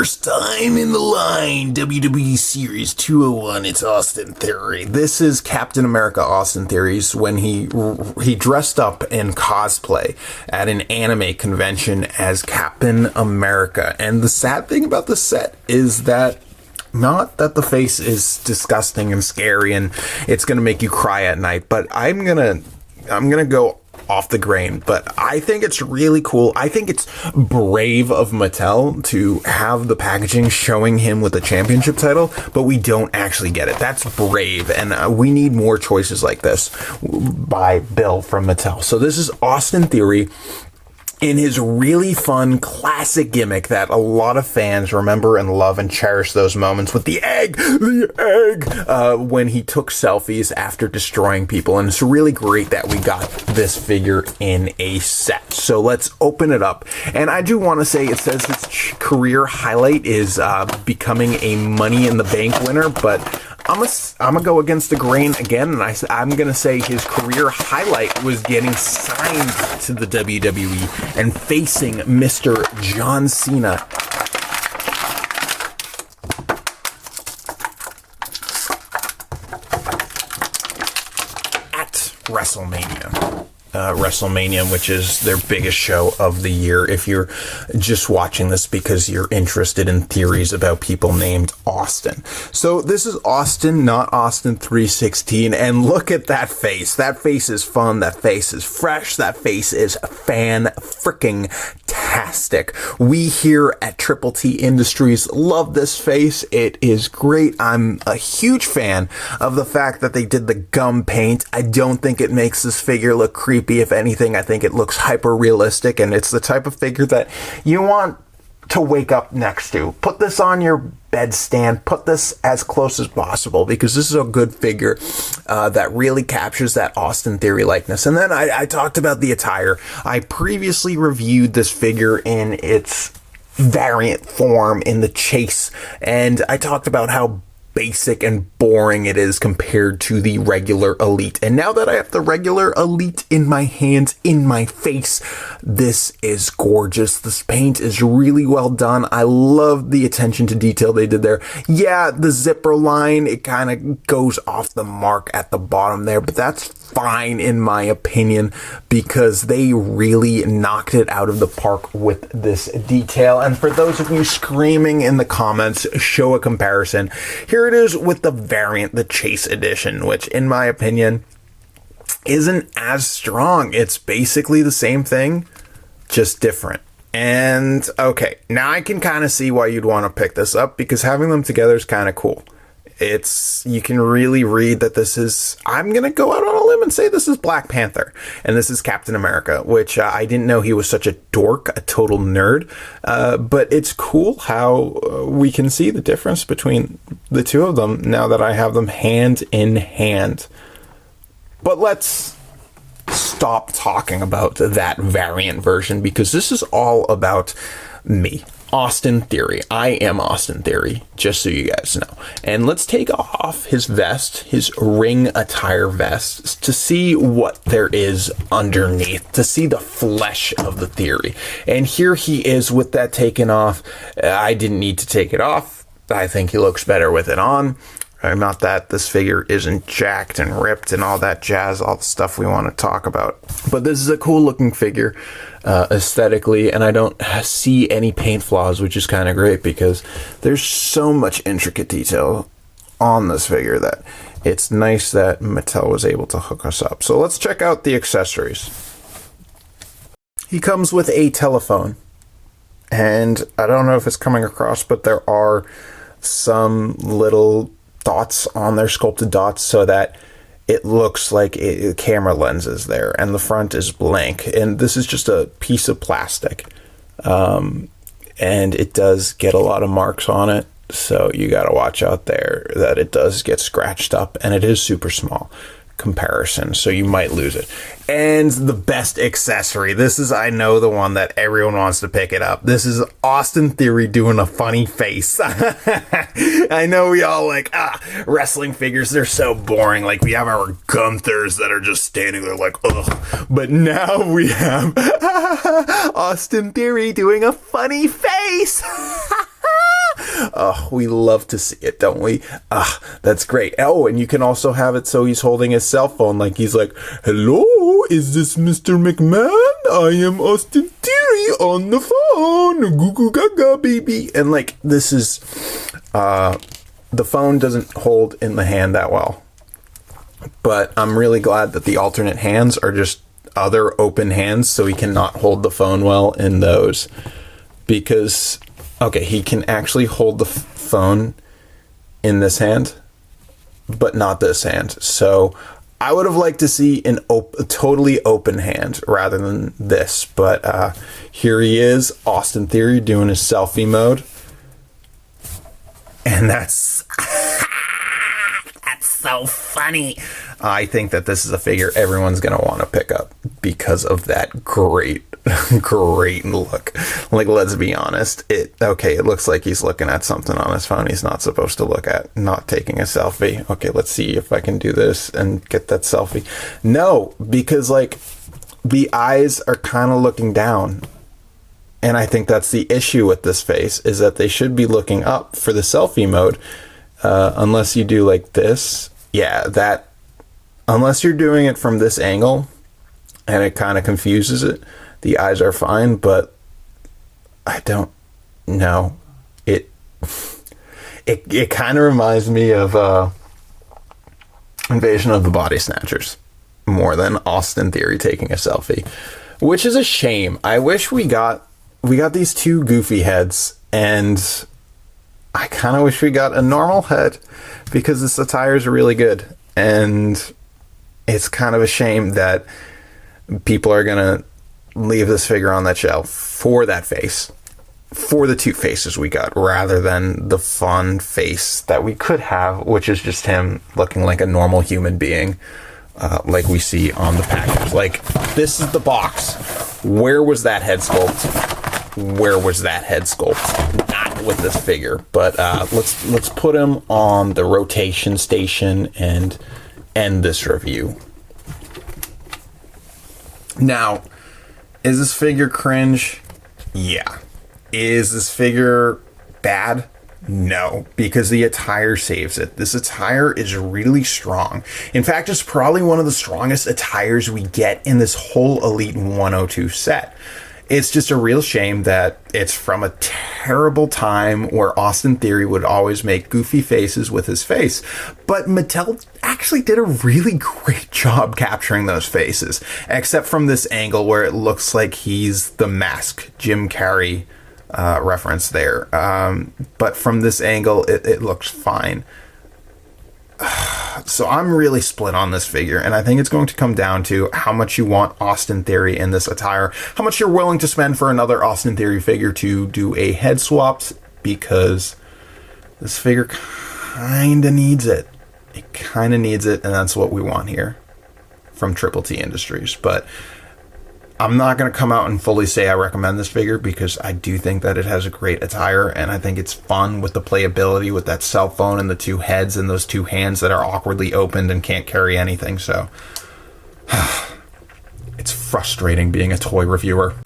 First time in the line, WWE Series 201, it's Austin Theory. This is Captain America Austin Theory's when he dressed up in cosplay at an anime convention as Captain America. And the sad thing about the set is that not that the face is disgusting and scary and it's going to make you cry at night, but I'm going to go off the grain, but I think it's really cool. I think it's brave of Mattel to have the packaging showing him with the championship title, but we don't actually get it. That's brave, and we need more choices like this by Bill from Mattel. So this is Austin Theory in his really fun classic gimmick that a lot of fans remember and love and cherish those moments with the egg, when he took selfies after destroying people. And it's really great that we got this figure in a set. So let's open it up. And I do want to say it says his career highlight is becoming a Money in the Bank winner, but I'm gonna go against the grain again, and I'm gonna say his career highlight was getting signed to the WWE and facing Mr. John Cena at WrestleMania. WrestleMania, which is their biggest show of the year, if you're just watching this because you're interested in theories about people named Austin. So this is Austin, not Austin 316, and look at that face. That face is fun, that face is fresh, that face is fan-freaking-tastic. We here at Triple T Industries love this face. It is great. I'm a huge fan of the fact that they did the gum paint. I don't think it makes this figure look creepy. If anything, I think it looks hyper realistic, and it's the type of figure that you want to wake up next to. Put this on your bedstand, put this as close as possible, because this is a good figure that really captures that Austin Theory likeness. And then I talked about the attire. I previously reviewed this figure in its variant form in the chase, and I talked about how basic and boring it is compared to the regular Elite. And now that I have the regular Elite in my hands, in my face, this is gorgeous. This paint is really well done. I love the attention to detail they did there. Yeah, the zipper line, it kind of goes off the mark at the bottom there, but that's fine in my opinion, because they really knocked it out of the park with this detail. And for those of you screaming in the comments, show a comparison. Here it is with the variant, the Chase Edition, which in my opinion isn't as strong. It's basically the same thing, just different. And okay, now I can kind of see why you'd want to pick this up, because having them together is kind of cool. You can really read that this is, I'm going to go out on a limb and say this is Black Panther, and this is Captain America, which I didn't know he was such a dork, a total nerd, but it's cool how we can see the difference between the two of them now that I have them hand in hand. But let's stop talking about that variant version, because this is all about me. Austin Theory. I am Austin Theory, just so you guys know. And let's take off his vest, his ring attire vest, to see what there is underneath, to see the flesh of the Theory. And here he is with that taken off. I didn't need to take it off. I think he looks better with it on. Not that this figure isn't jacked and ripped and all that jazz, all the stuff we want to talk about. But this is a cool looking figure aesthetically, and I don't see any paint flaws, which is kind of great, because there's so much intricate detail on this figure that it's nice that Mattel was able to hook us up. So let's check out the accessories. He comes with a telephone, and I don't know if it's coming across, but there are some little dots on there, sculpted dots, so that it looks like camera lenses there, and the front is blank, and this is just a piece of plastic, and it does get a lot of marks on it, so you got to watch out there that it does get scratched up, and it is super small comparison, so you might lose it. And the best accessory, this is, I know, the one that everyone wants to pick it up. This is Austin Theory doing a funny face. I know we all like, wrestling figures, they're so boring. Like, we have our Gunthers that are just standing there like, ugh. But now we have Austin Theory doing a funny face. We love to see it, don't we? That's great. Oh, and you can also have it so he's holding his cell phone, like he's like, hello, is this Mr. McMahon? I am Austin Theory on the phone. Goo goo gaga, baby. And like, this is, the phone doesn't hold in the hand that well. But I'm really glad that the alternate hands are just other open hands, so he cannot hold the phone well in those. Because, okay, he can actually hold the phone in this hand, but not this hand. So I would have liked to see a totally open hand rather than this. But here he is, Austin Theory, doing his selfie mode. And that's so funny. I think that this is a figure everyone's going to want to pick up because of that great look. Like, let's be honest. It looks like he's looking at something on his phone he's not supposed to look at, not taking a selfie. Okay, let's see if I can do this and get that selfie. No, because like the eyes are kind of looking down. And I think that's the issue with this face, is that they should be looking up for the selfie mode. Unless you do like this. Yeah, unless you're doing it from this angle and it kind of confuses it, the eyes are fine, but I don't know. It kind of reminds me of Invasion of the Body Snatchers more than Austin Theory taking a selfie, which is a shame. I wish we got these two goofy heads, and I kind of wish we got a normal head, because this attire is really good. And it's kind of a shame that people are going to leave this figure on that shelf for that face, for the two faces we got, rather than the fun face that we could have, which is just him looking like a normal human being, like we see on the package. Like, this is the box. Where was that head sculpt? Where was that head sculpt? Not with this figure. But let's put him on the rotation station and end this review. Now, is this figure cringe? Yeah. Is this figure bad? No, because the attire saves it. This attire is really strong. In fact, it's probably one of the strongest attires we get in this whole Elite 102 set. It's just a real shame that it's from a terrible time where Austin Theory would always make goofy faces with his face. But Mattel actually did a really great job capturing those faces, except from this angle where it looks like he's the Mask, Jim Carrey reference there. But from this angle, it looks fine. So I'm really split on this figure, and I think it's going to come down to how much you want Austin Theory in this attire, how much you're willing to spend for another Austin Theory figure to do a head swap, because this figure kind of needs it. It kind of needs it, and that's what we want here from Triple T Industries. But I'm not going to come out and fully say I recommend this figure, because I do think that it has a great attire, and I think it's fun with the playability with that cell phone and the two heads and those two hands that are awkwardly opened and can't carry anything. So it's frustrating being a toy reviewer.